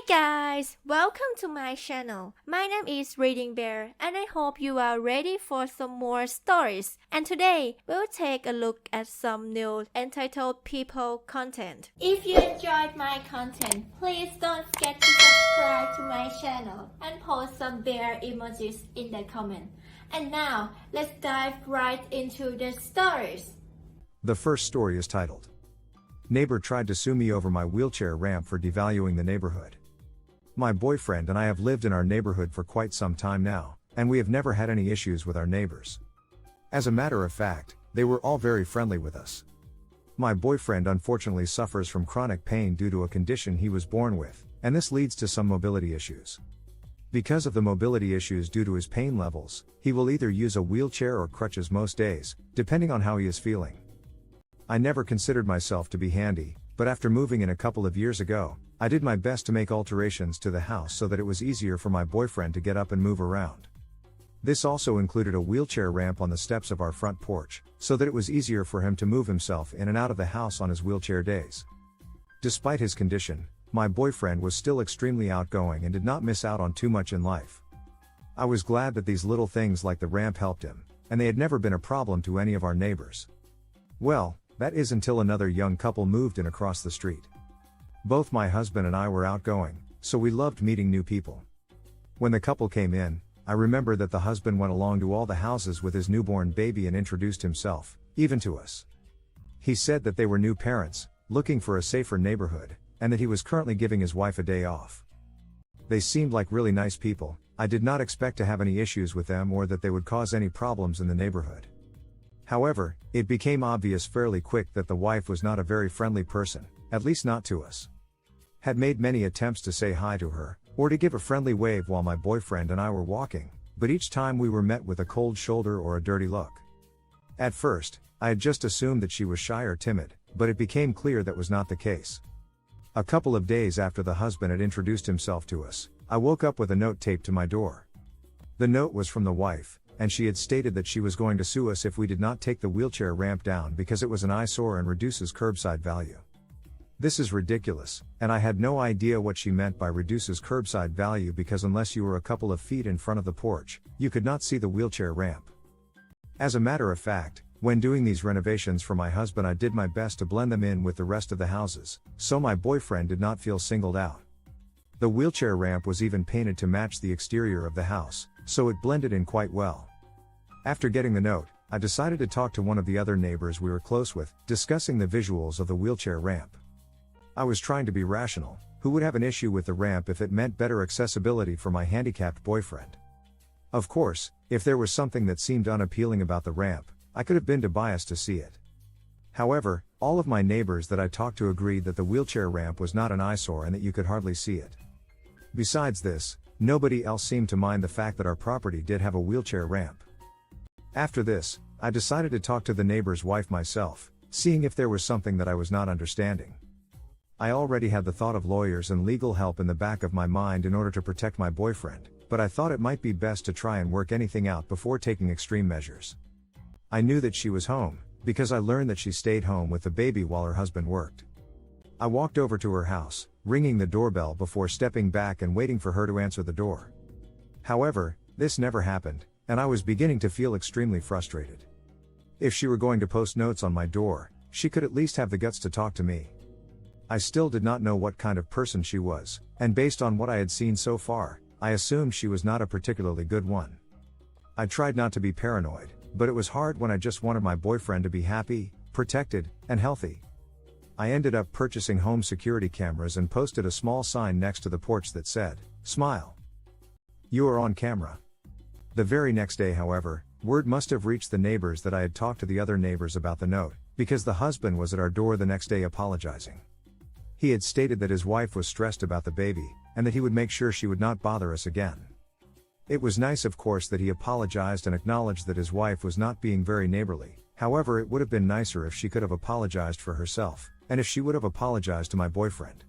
guys, welcome to my channel. My name is ReadingBear and I hope you are ready for some more stories. And today, we'll take a look at some new entitled people content. If you enjoyed my content, please don't forget to subscribe to my channel and post some bear emojis in the comment. And now, let's dive right into the stories. The first story is titled, Neighbor Tried to Sue Me Over My Wheelchair Ramp for Devaluing the Neighborhood. My boyfriend and I have lived in our neighborhood for quite some time now, and we have never had any issues with our neighbors. As a matter of fact, they were all very friendly with us. My boyfriend unfortunately suffers from chronic pain due to a condition he was born with, and this leads to some mobility issues. Because of the mobility issues due to his pain levels, he will either use a wheelchair or crutches most days, depending on how he is feeling. I never considered myself to be handy, but after moving in a couple of years ago, I did my best to make alterations to the house so that it was easier for my boyfriend to get up and move around. This also included a wheelchair ramp on the steps of our front porch, so that it was easier for him to move himself in and out of the house on his wheelchair days. Despite his condition, my boyfriend was still extremely outgoing and did not miss out on too much in life. I was glad that these little things like the ramp helped him, and they had never been a problem to any of our neighbors. Well, that is until another young couple moved in across the street. Both my husband and I were outgoing, so we loved meeting new people. When the couple came in, I remember that the husband went along to all the houses with his newborn baby and introduced himself, even to us. He said that they were new parents, looking for a safer neighborhood, and that he was currently giving his wife a day off. They seemed like really nice people. I did not expect to have any issues with them or that they would cause any problems in the neighborhood. However, it became obvious fairly quick that the wife was not a very friendly person, at least not to us. Had made many attempts to say hi to her, or to give a friendly wave while my boyfriend and I were walking, but each time we were met with a cold shoulder or a dirty look. At first, I had just assumed that she was shy or timid, but it became clear that was not the case. A couple of days after the husband had introduced himself to us, I woke up with a note taped to my door. The note was from the wife, and she had stated that she was going to sue us if we did not take the wheelchair ramp down because it was an eyesore and reduces curbside value. This is ridiculous, and I had no idea what she meant by reduces curbside value because unless you were a couple of feet in front of the porch, you could not see the wheelchair ramp. As a matter of fact, when doing these renovations for my husband, I did my best to blend them in with the rest of the houses, so my boyfriend did not feel singled out. The wheelchair ramp was even painted to match the exterior of the house, so it blended in quite well. After getting the note, I decided to talk to one of the other neighbors we were close with, discussing the visuals of the wheelchair ramp. I was trying to be rational. Who would have an issue with the ramp if it meant better accessibility for my handicapped boyfriend? Of course, if there was something that seemed unappealing about the ramp, I could have been too biased to see it. However, all of my neighbors that I talked to agreed that the wheelchair ramp was not an eyesore and that you could hardly see it. Besides this, nobody else seemed to mind the fact that our property did have a wheelchair ramp. After this, I decided to talk to the neighbor's wife myself, seeing if there was something that I was not understanding. I already had the thought of lawyers and legal help in the back of my mind in order to protect my boyfriend, but I thought it might be best to try and work anything out before taking extreme measures. I knew that she was home, because I learned that she stayed home with the baby while her husband worked. I walked over to her house, ringing the doorbell before stepping back and waiting for her to answer the door. However, this never happened, and I was beginning to feel extremely frustrated. If she were going to post notes on my door, she could at least have the guts to talk to me. I still did not know what kind of person she was, and based on what I had seen so far, I assumed she was not a particularly good one. I tried not to be paranoid, but it was hard when I just wanted my boyfriend to be happy, protected, and healthy. I ended up purchasing home security cameras and posted a small sign next to the porch that said, "Smile. You are on camera." The very next day, however, word must have reached the neighbors that I had talked to the other neighbors about the note, because the husband was at our door the next day apologizing. He had stated that his wife was stressed about the baby, and that he would make sure she would not bother us again. It was nice, of course, that he apologized and acknowledged that his wife was not being very neighborly. However, it would have been nicer if she could have apologized for herself, and if she would have apologized to my boyfriend.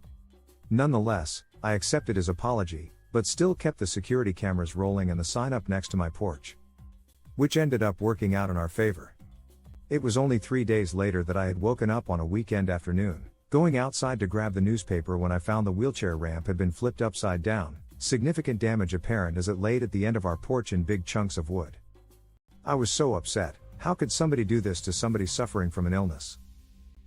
Nonetheless, I accepted his apology, but still kept the security cameras rolling and the sign up next to my porch, which ended up working out in our favor. It was only 3 days later that I had woken up on a weekend afternoon, Going outside to grab the newspaper when I found the wheelchair ramp had been flipped upside down, significant damage apparent as it laid at the end of our porch in big chunks of wood. I was so upset. How could somebody do this to somebody suffering from an illness?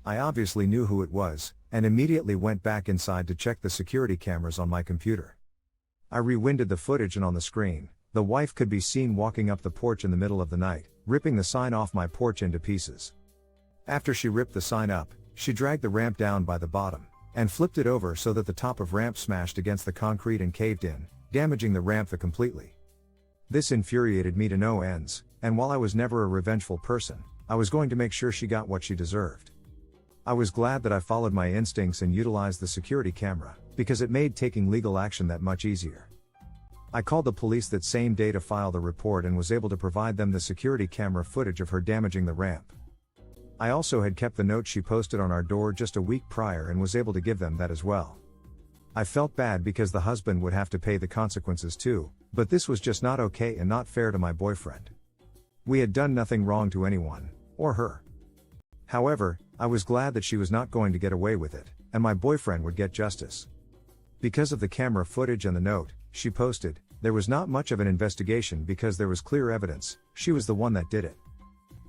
I obviously knew who it was, and immediately went back inside to check the security cameras on my computer. I rewinded the footage, and on the screen, the wife could be seen walking up the porch in the middle of the night, ripping the sign off my porch into pieces. After she ripped the sign up, she dragged the ramp down by the bottom, and flipped it over so that the top of ramp smashed against the concrete and caved in, damaging the ramp completely. This infuriated me to no ends, and while I was never a revengeful person, I was going to make sure she got what she deserved. I was glad that I followed my instincts and utilized the security camera, because it made taking legal action that much easier. I called the police that same day to file the report and was able to provide them the security camera footage of her damaging the ramp. I also had kept the note she posted on our door just a week prior and was able to give them that as well. I felt bad because the husband would have to pay the consequences too, but this was just not okay and not fair to my boyfriend. We had done nothing wrong to anyone, or her. However, I was glad that she was not going to get away with it, and my boyfriend would get justice. Because of the camera footage and the note she posted, there was not much of an investigation because there was clear evidence she was the one that did it.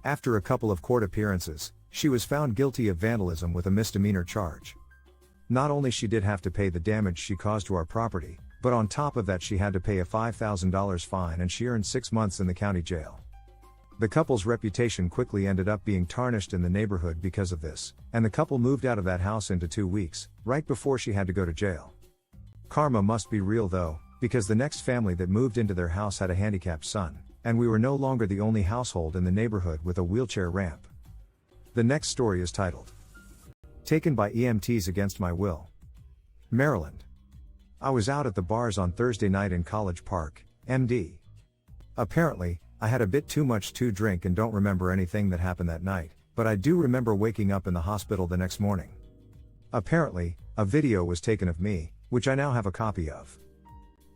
After a couple of court appearances, she was found guilty of vandalism with a misdemeanor charge. Not only she did have to pay the damage she caused to our property, but on top of that she had to pay a $5,000 fine, and she earned 6 months in the county jail. The couple's reputation quickly ended up being tarnished in the neighborhood because of this, and the couple moved out of that house into 2 weeks, right before she had to go to jail. Karma must be real though, because the next family that moved into their house had a handicapped son, and we were no longer the only household in the neighborhood with a wheelchair ramp. The next story is titled, Taken by EMTs Against My Will. Maryland. I was out at the bars on Thursday night in College Park, MD. Apparently, I had a bit too much to drink and don't remember anything that happened that night, but I do remember waking up in the hospital the next morning. Apparently, a video was taken of me, which I now have a copy of.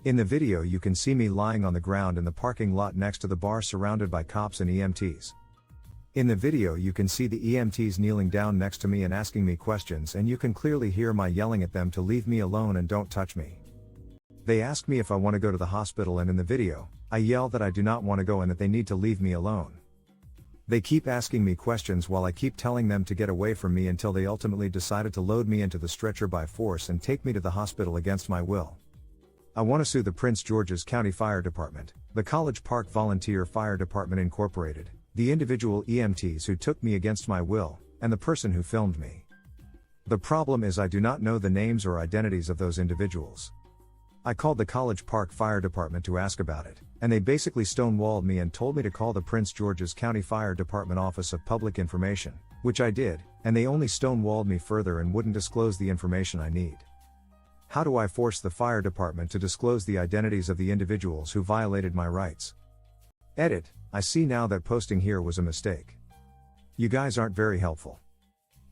In the video you can see me lying on the ground in the parking lot next to the bar surrounded by cops and EMTs. In the video you can see the EMTs kneeling down next to me and asking me questions, and you can clearly hear my yelling at them to leave me alone and don't touch me. They ask me if I want to go to the hospital, and in the video, I yell that I do not want to go and that they need to leave me alone. They keep asking me questions while I keep telling them to get away from me until they ultimately decided to load me into the stretcher by force and take me to the hospital against my will. I want to sue the Prince George's County Fire Department, the College Park Volunteer Fire Department Incorporated, the individual EMTs who took me against my will, and the person who filmed me. The problem is I do not know the names or identities of those individuals. I called the College Park Fire Department to ask about it, and they basically stonewalled me and told me to call the Prince George's County Fire Department Office of Public Information, which I did, and they only stonewalled me further and wouldn't disclose the information I need. How do I force the fire department to disclose the identities of the individuals who violated my rights? Edit, I see now that posting here was a mistake. You guys aren't very helpful.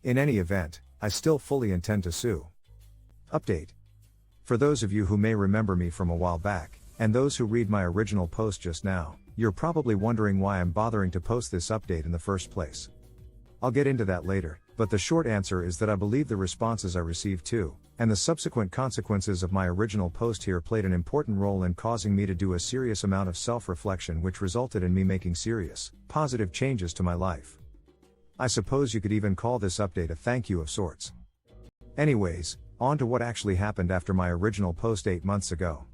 In any event, I still fully intend to sue. Update. For those of you who may remember me from a while back, and those who read my original post just now, you're probably wondering why I'm bothering to post this update in the first place. I'll get into that later, but the short answer is that I believe the responses I received too, and the subsequent consequences of my original post here played an important role in causing me to do a serious amount of self-reflection, which resulted in me making serious, positive changes to my life. I suppose you could even call this update a thank you of sorts. Anyways, on to what actually happened after my original post 8 months ago.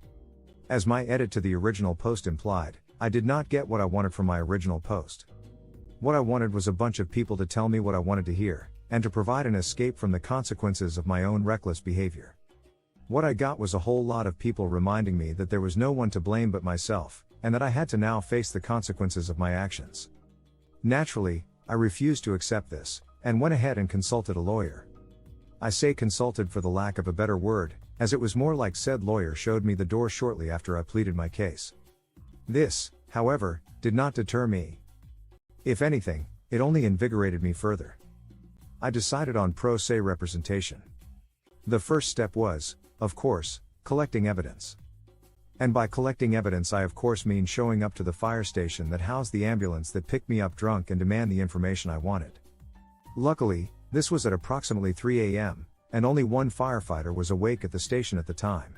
As my edit to the original post implied, I did not get what I wanted from my original post. What I wanted was a bunch of people to tell me what I wanted to hear, and to provide an escape from the consequences of my own reckless behavior. What I got was a whole lot of people reminding me that there was no one to blame but myself, and that I had to now face the consequences of my actions. Naturally, I refused to accept this, and went ahead and consulted a lawyer. I say consulted for the lack of a better word, as it was more like said lawyer showed me the door shortly after I pleaded my case. This, however, did not deter me. If anything, it only invigorated me further. I decided on pro se representation. The first step was, of course, collecting evidence. And by collecting evidence I of course mean showing up to the fire station that housed the ambulance that picked me up drunk and demand the information I wanted. Luckily, This was at approximately 3 a.m., and only one firefighter was awake at the station at the time.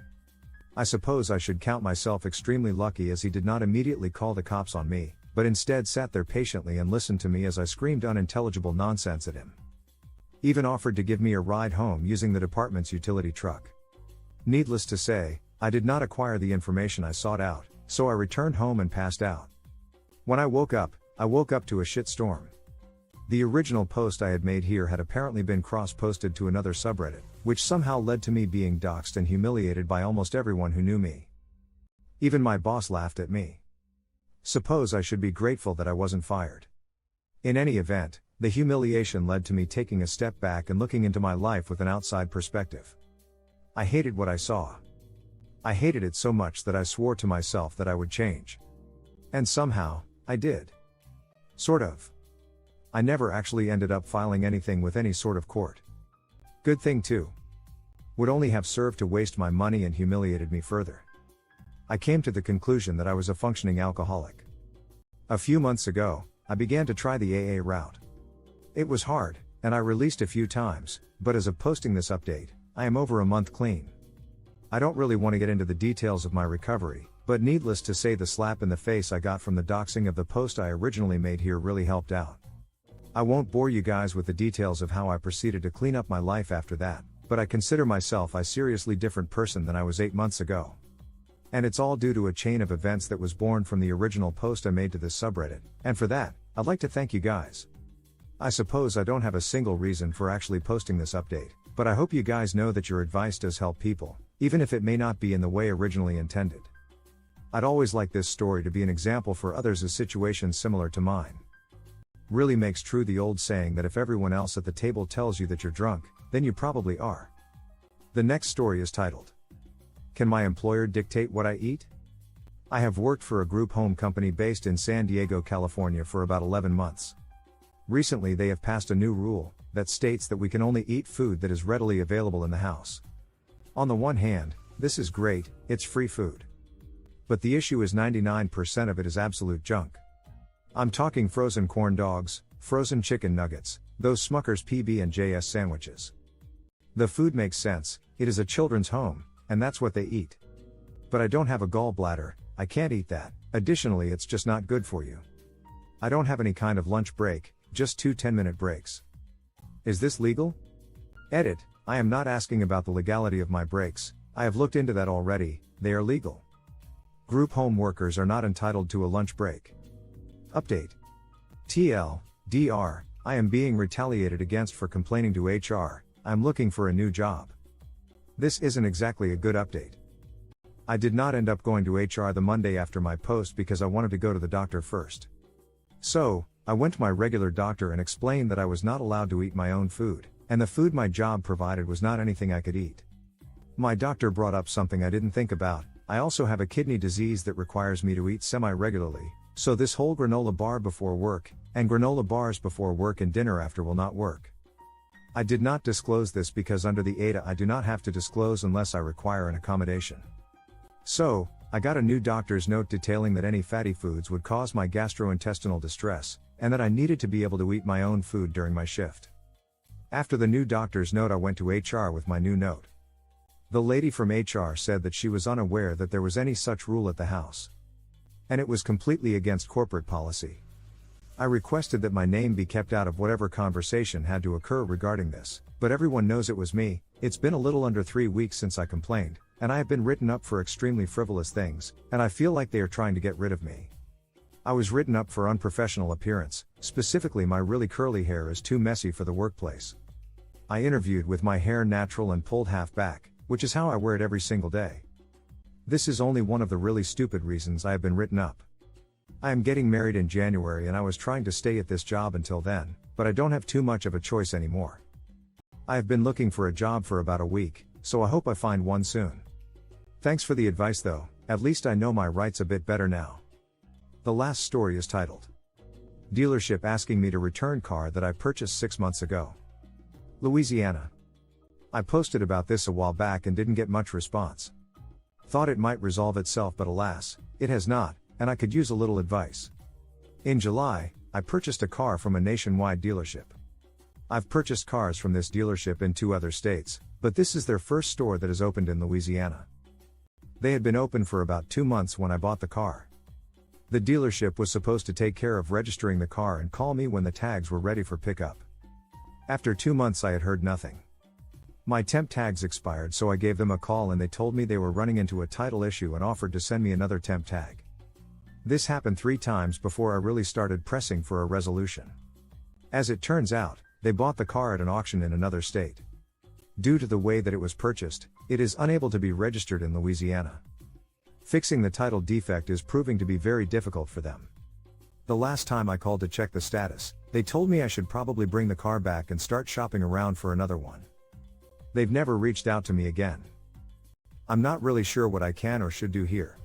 I suppose I should count myself extremely lucky as he did not immediately call the cops on me, but instead sat there patiently and listened to me as I screamed unintelligible nonsense at him. Even offered to give me a ride home using the department's utility truck. Needless to say, I did not acquire the information I sought out, so I returned home and passed out. When I woke up to a shitstorm. The original post I had made here had apparently been cross-posted to another subreddit, which somehow led to me being doxxed and humiliated by almost everyone who knew me. Even my boss laughed at me. Suppose I should be grateful that I wasn't fired. In any event, the humiliation led to me taking a step back and looking into my life with an outside perspective. I hated what I saw. I hated it so much that I swore to myself that I would change. And somehow, I did. Sort of. I never actually ended up filing anything with any sort of court. Good thing too. Would only have served to waste my money and humiliated me further. I came to the conclusion that I was a functioning alcoholic. A few months ago, I began to try the AA route. It was hard, and I released a few times, but as of posting this update, I am over a month clean. I don't really want to get into the details of my recovery, but needless to say the slap in the face I got from the doxing of the post I originally made here really helped out. I won't bore you guys with the details of how I proceeded to clean up my life after that, but I consider myself a seriously different person than I was 8 months ago. And it's all due to a chain of events that was born from the original post I made to this subreddit, and for that, I'd like to thank you guys. I suppose I don't have a single reason for actually posting this update, but I hope you guys know that your advice does help people, even if it may not be in the way originally intended. I'd always like this story to be an example for others of situations similar to mine. Really makes true the old saying that if everyone else at the table tells you that you're drunk, then you probably are. The next story is titled, "Can My Employer Dictate What I Eat?" I have worked for a group home company based in San Diego, California for about 11 months. Recently they have passed a new rule that states that we can only eat food that is readily available in the house. On the one hand, this is great, it's free food. But the issue is 99% of it is absolute junk. I'm talking frozen corn dogs, frozen chicken nuggets, those Smucker's PB&Js sandwiches. The food makes sense, it is a children's home, and that's what they eat. But I don't have a gallbladder, I can't eat that, additionally it's just not good for you. I don't have any kind of lunch break, just 2 10-minute breaks. Is this legal? Edit, I am not asking about the legality of my breaks, I have looked into that already, they are legal. Group home workers are not entitled to a lunch break. Update. TLDR, I am being retaliated against for complaining to HR, I'm looking for a new job. This isn't exactly a good update. I did not end up going to HR the Monday after my post because I wanted to go to the doctor first. So, I went to my regular doctor and explained that I was not allowed to eat my own food, and the food my job provided was not anything I could eat. My doctor brought up something I didn't think about, I also have a kidney disease that requires me to eat semi-regularly, so this whole granola bar before work, and granola bars before work and dinner after will not work. I did not disclose this because under the ADA I do not have to disclose unless I require an accommodation. So, I got a new doctor's note detailing that any fatty foods would cause my gastrointestinal distress, and that I needed to be able to eat my own food during my shift. After the new doctor's note I went to HR with my new note. The lady from HR said that she was unaware that there was any such rule at the house. And it was completely against corporate policy. I requested that my name be kept out of whatever conversation had to occur regarding this, but everyone knows it was me. It's been a little under 3 weeks since I complained, and I have been written up for extremely frivolous things, and I feel like they are trying to get rid of me. I was written up for unprofessional appearance, specifically my really curly hair is too messy for the workplace. I interviewed with my hair natural and pulled half back, which is how I wear it every single day. This is only one of the really stupid reasons I have been written up. I am getting married in January and I was trying to stay at this job until then, but I don't have too much of a choice anymore. I have been looking for a job for about a week, so I hope I find one soon. Thanks for the advice though, at least I know my rights a bit better now. The last story is titled, "Dealership asking me to return car that I purchased 6 months ago." Louisiana. I posted about this a while back and didn't get much response. Thought it might resolve itself, but alas, it has not, and I could use a little advice. In July, I purchased a car from a nationwide dealership. I've purchased cars from this dealership in 2 other states, but this is their first store that is opened in Louisiana. They had been open for about 2 months when I bought the car. The dealership was supposed to take care of registering the car and call me when the tags were ready for pickup. After 2 months I had heard nothing. My temp tags expired, so I gave them a call and they told me they were running into a title issue and offered to send me another temp tag. This happened 3 times before I really started pressing for a resolution. As it turns out, they bought the car at an auction in another state. Due to the way that it was purchased, it is unable to be registered in Louisiana. Fixing the title defect is proving to be very difficult for them. The last time I called to check the status, they told me I should probably bring the car back and start shopping around for another one. They've never reached out to me again. I'm not really sure what I can or should do here.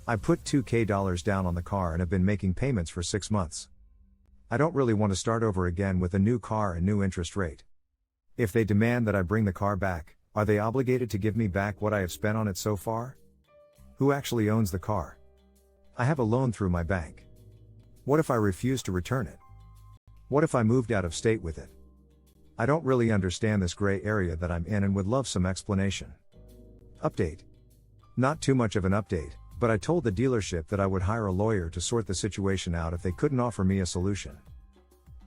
I put $2,000 down on the car and have been making payments for 6 months. I don't really want to start over again with a new car and new interest rate. If they demand that I bring the car back, are they obligated to give me back what I have spent on it so far? Who actually owns the car? I have a loan through my bank. What if I refuse to return it? What if I moved out of state with it? I don't really understand this gray area that I'm in and would love some explanation. Update. Not too much of an update, but I told the dealership that I would hire a lawyer to sort the situation out if they couldn't offer me a solution.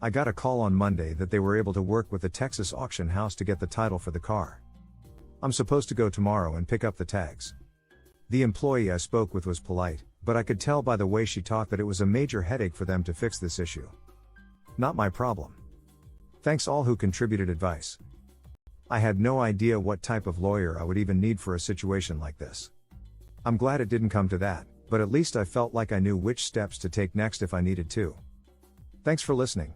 I got a call on Monday that they were able to work with the Texas auction house to get the title for the car. I'm supposed to go tomorrow and pick up the tags. The employee I spoke with was polite, but I could tell by the way she talked that it was a major headache for them to fix this issue. Not my problem. Thanks all who contributed advice. I had no idea what type of lawyer I would even need for a situation like this. I'm glad it didn't come to that, but at least I felt like I knew which steps to take next if I needed to. Thanks for listening.